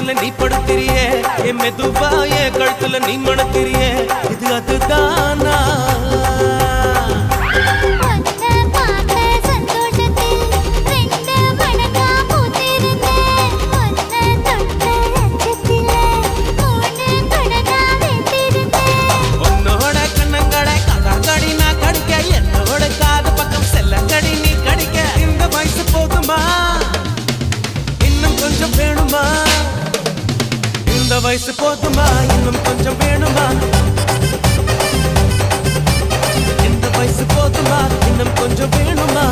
பக்கத்துல நீ படுத்திரியே என் மெதுவா என் கழுத்துல நீ மணக்கிறியே இது அதுதானா இந்த வயசு போதுமா இன்னும் கொஞ்சம் வேணுமா இந்த வயசு போதுமா இன்னும் கொஞ்சம் வேணுமா